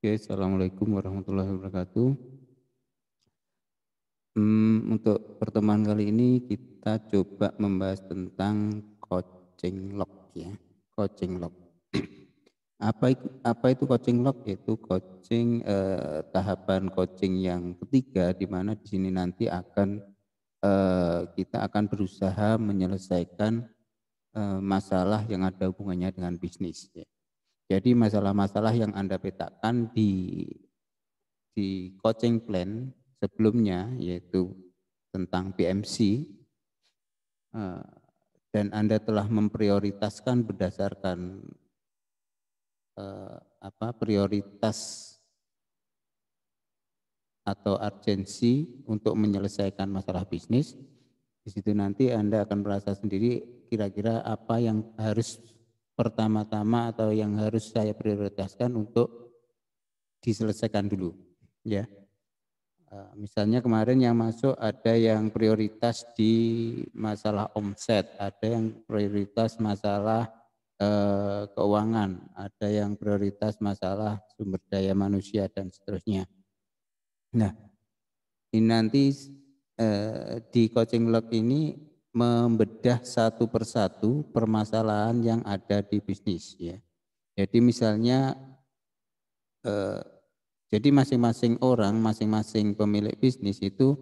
Oke, Assalamualaikum warahmatullahi wabarakatuh. Untuk pertemuan kali ini kita coba membahas tentang coaching log ya, coaching log. Apa itu coaching log? Yaitu coaching, tahapan coaching yang ketiga, di mana di sini nanti kita akan berusaha menyelesaikan, masalah yang ada hubungannya dengan bisnis ya. Jadi masalah-masalah yang Anda petakan di coaching plan sebelumnya, yaitu tentang PMC, eh, dan Anda telah memprioritaskan berdasarkan prioritas atau urgensi untuk menyelesaikan masalah bisnis. Di situ nanti Anda akan merasa sendiri kira-kira apa yang harus pertama-tama atau yang harus saya prioritaskan untuk diselesaikan dulu ya. Misalnya kemarin yang masuk ada yang prioritas di masalah omset, ada yang prioritas masalah keuangan, ada yang prioritas masalah sumber daya manusia dan seterusnya. Nah, ini nanti di coaching log ini membedah satu persatu permasalahan yang ada di bisnis ya. Jadi misalnya jadi masing-masing orang, masing-masing pemilik bisnis itu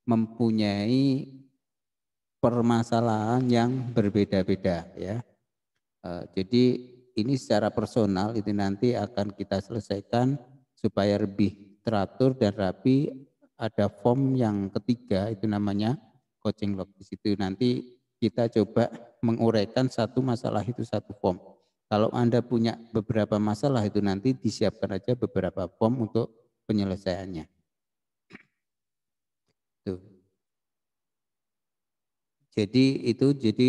mempunyai permasalahan yang berbeda-beda ya. Jadi ini secara personal itu nanti akan kita selesaikan supaya lebih teratur dan rapi. Ada form yang ketiga itu namanya coaching log. Di situ nanti kita coba menguraikan satu masalah itu satu form. Kalau Anda punya beberapa masalah itu nanti disiapkan aja beberapa form untuk penyelesaiannya. Tuh. Jadi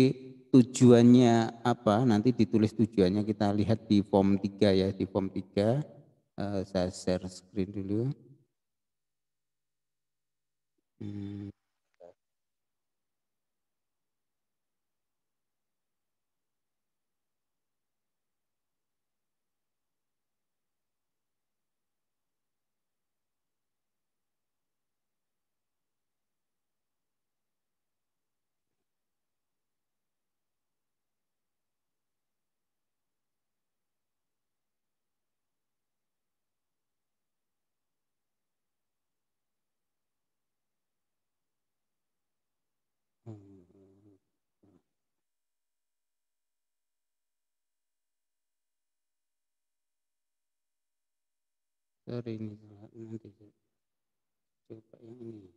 tujuannya apa? Nanti ditulis tujuannya, kita lihat di form 3 ya, di form 3. Saya share screen dulu. Hmm. Sorry ini nanti coba yang ini.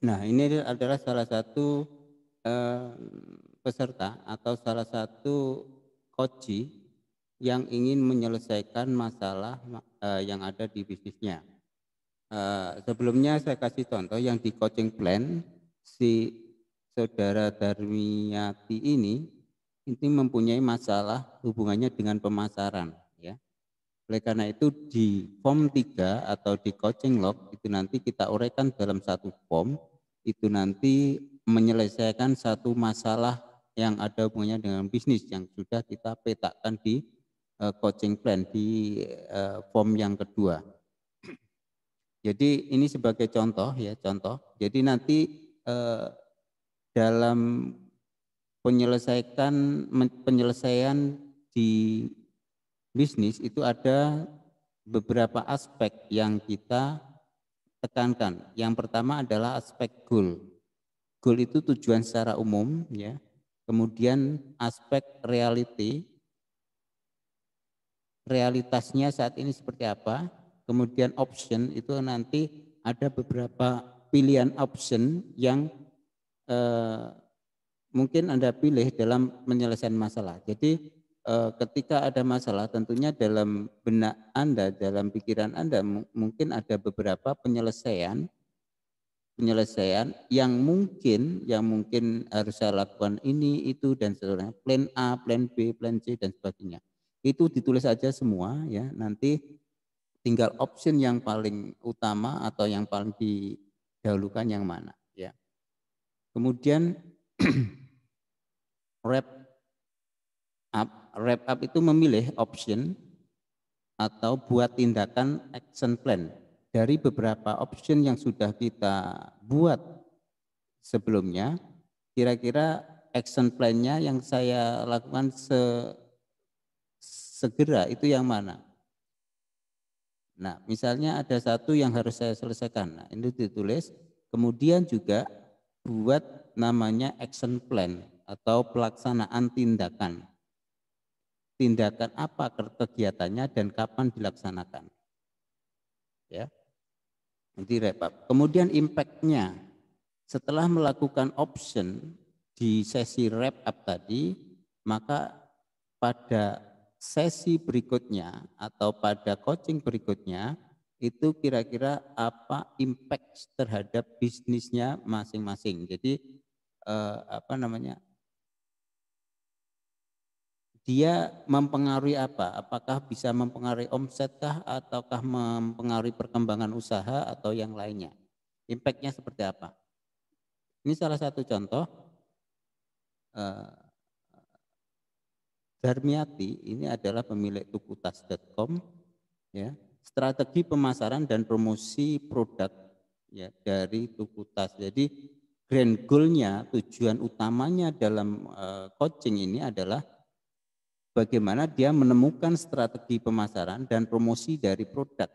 Nah, ini adalah salah satu eh, peserta atau salah satu coach yang ingin menyelesaikan masalah yang ada di bisnisnya. Sebelumnya saya kasih contoh yang di coaching plan, si saudara Darmiyati ini mempunyai masalah hubungannya dengan pemasaran ya. Oleh karena itu di form 3 atau di coaching log itu nanti kita uraikan dalam satu form, itu nanti menyelesaikan satu masalah yang ada hubungannya dengan bisnis yang sudah kita petakan di coaching plan di form yang kedua. Jadi ini sebagai contoh ya, contoh. Jadi nanti dalam penyelesaian di bisnis itu ada beberapa aspek yang kita tekankan. Yang pertama adalah aspek goal. Goal itu tujuan secara umum ya. Kemudian aspek reality, realitasnya saat ini seperti apa. Kemudian option itu nanti ada beberapa pilihan option yang mungkin Anda pilih dalam menyelesaikan masalah. Jadi ketika ada masalah tentunya dalam benak Anda, dalam pikiran Anda mungkin ada beberapa penyelesaian penyelesaian yang mungkin harus saya lakukan ini, itu, dan seterusnya. Plan A, plan B, plan C, dan sebagainya. Itu ditulis aja semua ya, nanti tinggal option yang paling utama atau yang paling didahulukan yang mana ya. Kemudian wrap up itu memilih option atau buat tindakan action plan dari beberapa option yang sudah kita buat sebelumnya. Kira-kira action plan-nya yang saya lakukan segera itu yang mana? Nah, misalnya ada satu yang harus saya selesaikan. Nah, ini ditulis. Kemudian juga buat namanya action plan atau pelaksanaan tindakan. Tindakan apa kegiatannya dan kapan dilaksanakan. Ya. Nanti wrap up. Kemudian impact-nya. Setelah melakukan option di sesi wrap up tadi, maka pada sesi berikutnya atau pada coaching berikutnya itu kira-kira apa impact terhadap bisnisnya masing-masing. Jadi dia mempengaruhi apa? Apakah bisa mempengaruhi omset kah ataukah mempengaruhi perkembangan usaha atau yang lainnya? Impact-nya seperti apa? Ini salah satu contoh. Darmiati ini adalah pemilik tukutas.com ya. Strategi pemasaran dan promosi produk ya dari Tukutas. Jadi grand goal-nya, tujuan utamanya dalam coaching ini adalah bagaimana dia menemukan strategi pemasaran dan promosi dari produk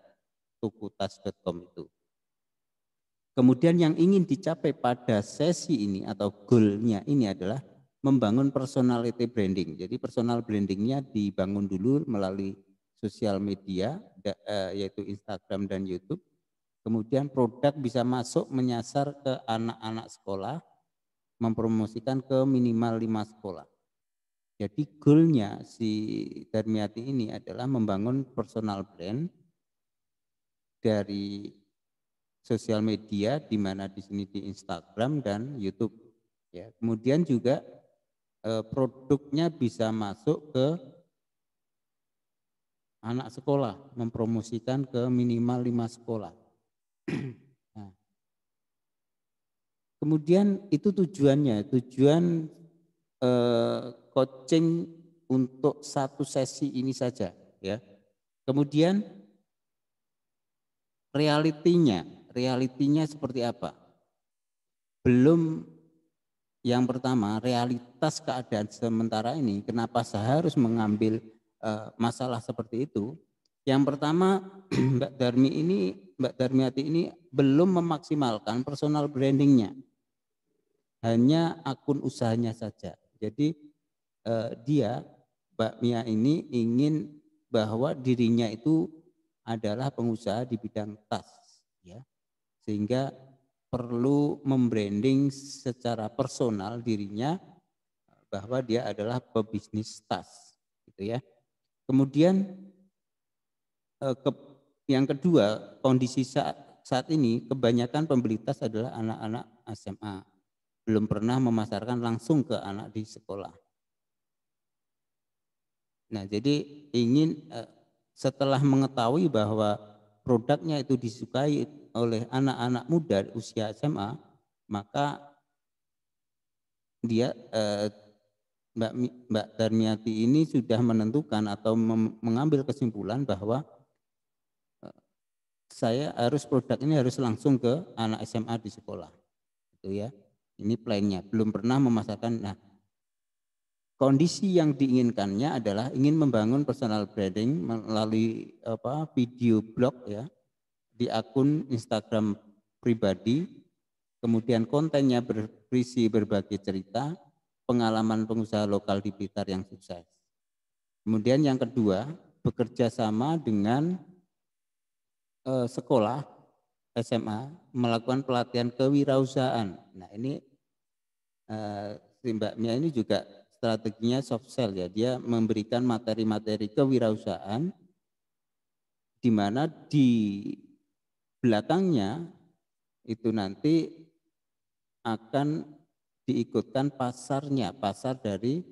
tukutas.com itu. Kemudian yang ingin dicapai pada sesi ini atau goal-nya ini adalah membangun personality branding. Jadi personal brandingnya dibangun dulu melalui sosial media, yaitu Instagram dan YouTube. Kemudian produk bisa masuk menyasar ke anak-anak sekolah, mempromosikan ke minimal 5 sekolah. Jadi goalnya si Darmiati ini adalah membangun personal brand dari sosial media, di mana di sini di Instagram dan YouTube. Ya, kemudian juga produknya bisa masuk ke anak sekolah, mempromosikan ke minimal 5 sekolah. Nah, kemudian itu tujuannya, tujuan coaching untuk satu sesi ini saja, ya. Kemudian realitinya seperti apa? Belum. Yang pertama, realitas keadaan sementara ini, kenapa saya harus mengambil masalah seperti itu? Yang pertama, Mbak Darmiati ini belum memaksimalkan personal brandingnya, hanya akun usahanya saja. Jadi Mbak Mia ini ingin bahwa dirinya itu adalah pengusaha di bidang tas, ya, sehingga perlu membranding secara personal dirinya bahwa dia adalah pebisnis tas, gitu ya. Kemudian yang kedua, kondisi saat ini kebanyakan pembeli tas adalah anak-anak SMA, belum pernah memasarkan langsung ke anak di sekolah. Nah, jadi ingin setelah mengetahui bahwa produknya itu disukai oleh anak-anak muda usia SMA, maka dia Mbak Darmiati ini sudah menentukan atau mengambil kesimpulan bahwa saya produk ini harus langsung ke anak SMA di sekolah, itu ya. Ini plannya, belum pernah memasarkan. Nah, kondisi yang diinginkannya adalah ingin membangun personal branding melalui video blog ya di akun Instagram pribadi, kemudian kontennya berisi berbagai cerita pengalaman pengusaha lokal di Blitar yang sukses. Kemudian yang kedua, bekerja sama dengan sekolah SMA melakukan pelatihan kewirausahaan. Nah, ini Mbak Mia ini juga strateginya soft sell ya. Dia memberikan materi-materi kewirausahaan di mana di belakangnya itu nanti akan diikutkan pasarnya, pasar dari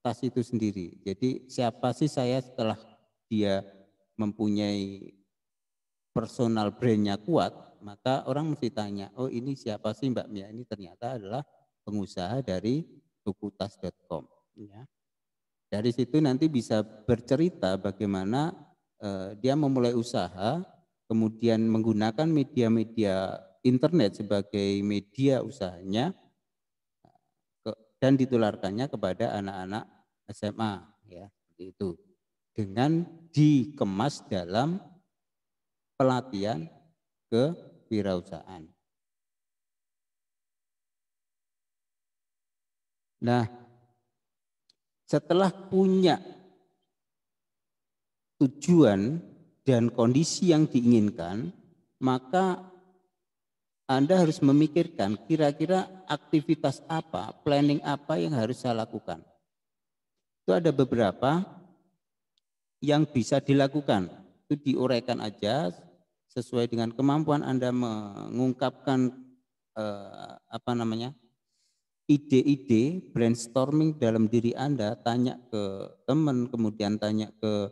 tas itu sendiri. Jadi siapa sih saya setelah dia mempunyai personal brandnya kuat, maka orang mesti tanya, oh ini siapa sih Mbak Mia? Ini ternyata adalah pengusaha dari tukutas.com. Ya. Dari situ nanti bisa bercerita bagaimana dia memulai usaha, kemudian menggunakan media-media internet sebagai media usahanya, dan ditularkannya kepada anak-anak SMA, ya seperti itu. Dengan dikemas dalam pelatihan kewirausahaan. Nah, setelah punya tujuan dan kondisi yang diinginkan, maka Anda harus memikirkan kira-kira aktivitas apa, planning apa yang harus saya lakukan. Itu ada beberapa yang bisa dilakukan. Itu diuraikan aja sesuai dengan kemampuan Anda mengungkapkan ide-ide, brainstorming dalam diri Anda, tanya ke teman, kemudian tanya ke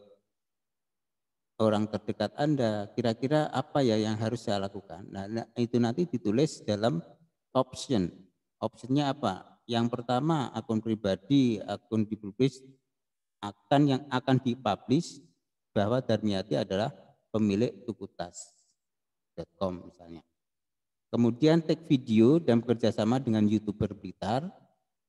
orang terdekat Anda, kira-kira apa ya yang harus saya lakukan. Nah, itu nanti ditulis dalam option. Optionnya apa? Yang pertama akun pribadi, akun dipublish, yang akan dipublish bahwa Darmiati adalah pemilik tukutas.com misalnya. Kemudian take video dan bekerjasama dengan YouTuber Blitar,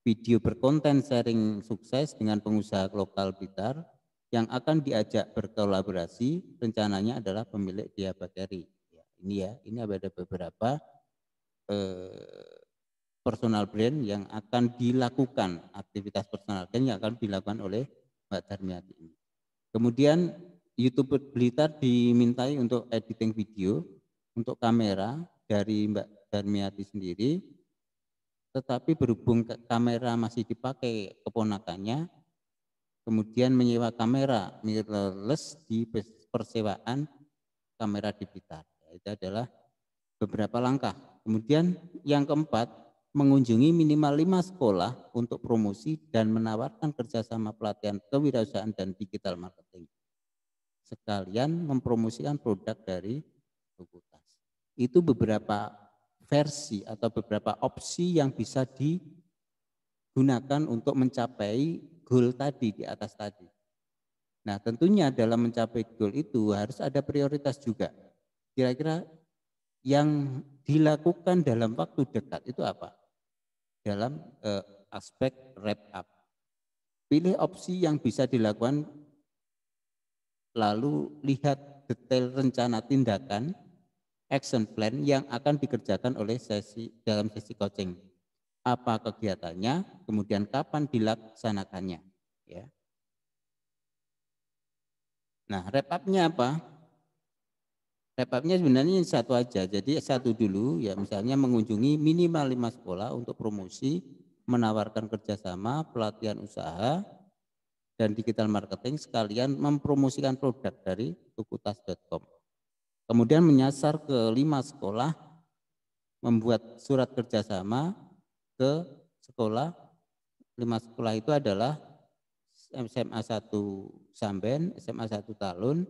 video berkonten sharing sukses dengan pengusaha lokal Blitar yang akan diajak berkolaborasi, rencananya adalah pemilik Dia Bakery. Ya, ini ada beberapa personal brand yang akan dilakukan, aktivitas personal brand yang akan dilakukan oleh Mbak Darmiati ini. Kemudian YouTuber Blitar dimintai untuk editing video, untuk kamera dari Mbak Darmiati sendiri, tetapi berhubung kamera masih dipakai keponakannya, kemudian menyewa kamera mirrorless di persewaan kamera di Blitar. Itu adalah beberapa langkah. Kemudian yang keempat, mengunjungi minimal 5 sekolah untuk promosi dan menawarkan kerjasama pelatihan kewirausahaan dan digital marketing. Sekalian mempromosikan produk dari Tukutas. Itu beberapa versi atau beberapa opsi yang bisa digunakan untuk mencapai goal tadi di atas tadi. Nah, tentunya dalam mencapai goal itu harus ada prioritas juga. Kira-kira yang dilakukan dalam waktu dekat itu apa? Dalam aspek wrap up. Pilih opsi yang bisa dilakukan, lalu lihat detail rencana tindakan, action plan yang akan dikerjakan oleh dalam sesi coaching. Apa kegiatannya, kemudian kapan dilaksanakannya. Ya. Nah, wrap up-nya apa? Wrap up-nya sebenarnya satu aja. Jadi satu dulu, ya misalnya mengunjungi minimal 5 sekolah untuk promosi, menawarkan kerjasama, pelatihan usaha, dan digital marketing sekalian mempromosikan produk dari tukutas.com. Kemudian menyasar ke 5 sekolah, membuat surat kerjasama ke sekolah. 5 sekolah itu adalah SMA 1 Samben, SMA 1 Talun,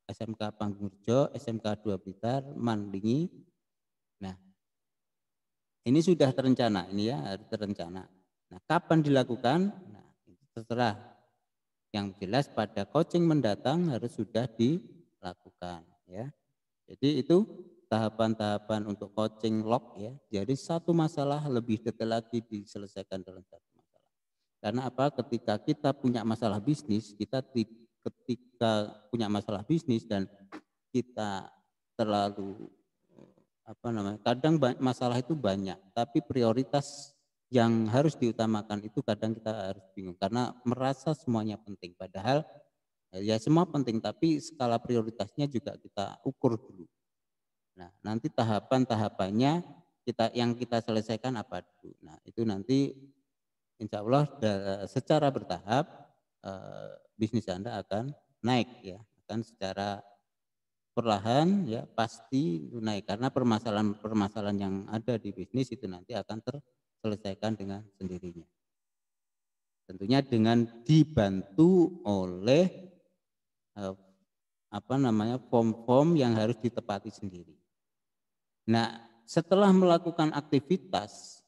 SMK Panggurjo, SMK 2 Blitar, Mandingi. Nah, ini sudah terencana, ini ya harus terencana. Nah, kapan dilakukan? Nah, terserah. Yang jelas pada coaching mendatang harus sudah dilakukan, ya. Jadi itu tahapan-tahapan untuk coaching lock, ya. Jadi satu masalah lebih detail lagi diselesaikan dalam satu masalah. Karena apa? Ketika kita punya masalah bisnis, ketika punya masalah bisnis dan kita terlalu kadang masalah itu banyak, tapi prioritas yang harus diutamakan itu kadang kita harus bingung karena merasa semuanya penting, padahal ya semua penting tapi skala prioritasnya juga kita ukur dulu. Nah, nanti tahapan-tahapannya yang kita selesaikan apa dulu. Nah, itu nanti insya Allah secara bertahap bisnis Anda akan naik, ya, akan secara perlahan ya pasti tunai karena permasalahan-permasalahan yang ada di bisnis itu nanti akan terselesaikan dengan sendirinya. Tentunya dengan dibantu oleh eh, form-form yang harus ditepati sendiri. Nah, setelah melakukan aktivitas,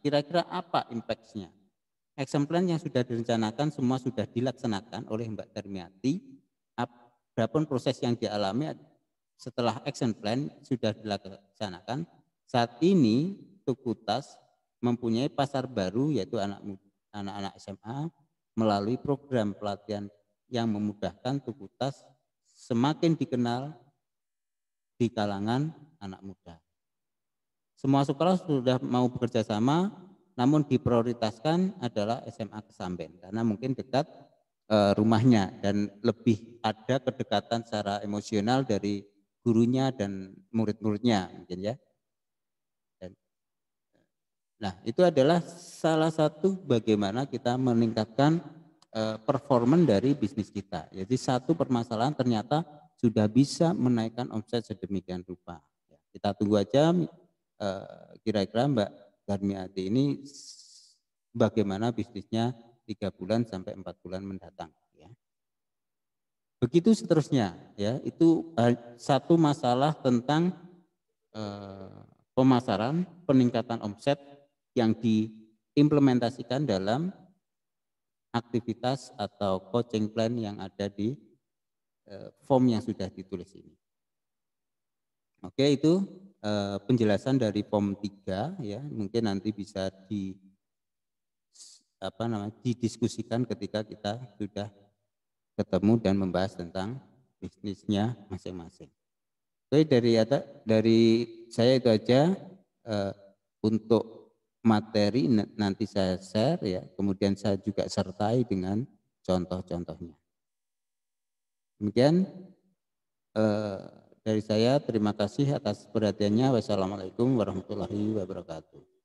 kira-kira apa impact-nya? Action plan yang sudah direncanakan semua sudah dilaksanakan oleh Mbak Darmiati. Berapapun proses yang dialami setelah action plan sudah dilaksanakan, saat ini Tukutas mempunyai pasar baru yaitu anak-anak SMA melalui program pelatihan yang memudahkan Tukutas semakin dikenal di kalangan anak muda. Semua sekolah sudah mau bekerja sama, namun diprioritaskan adalah SMA Kesamben karena mungkin dekat rumahnya dan lebih ada kedekatan secara emosional dari gurunya dan murid-muridnya mungkin ya. Nah, itu adalah salah satu bagaimana kita meningkatkan performan dari bisnis kita. Jadi satu permasalahan ternyata sudah bisa menaikkan omset sedemikian rupa. Kita tunggu aja kira-kira Mbak Darmiati ini bagaimana bisnisnya 3 bulan sampai 4 bulan mendatang. Ya. Begitu seterusnya, ya itu satu masalah tentang pemasaran, peningkatan omset yang diimplementasikan dalam aktivitas atau coaching plan yang ada di form yang sudah ditulis ini. Oke, itu penjelasan dari form 3 ya, mungkin nanti bisa didiskusikan ketika kita sudah ketemu dan membahas tentang bisnisnya masing-masing. Oke, dari saya itu aja untuk materi nanti saya share ya, kemudian saya juga sertai dengan contoh-contohnya. Demikian dari saya, terima kasih atas perhatiannya. Wassalamualaikum warahmatullahi wabarakatuh.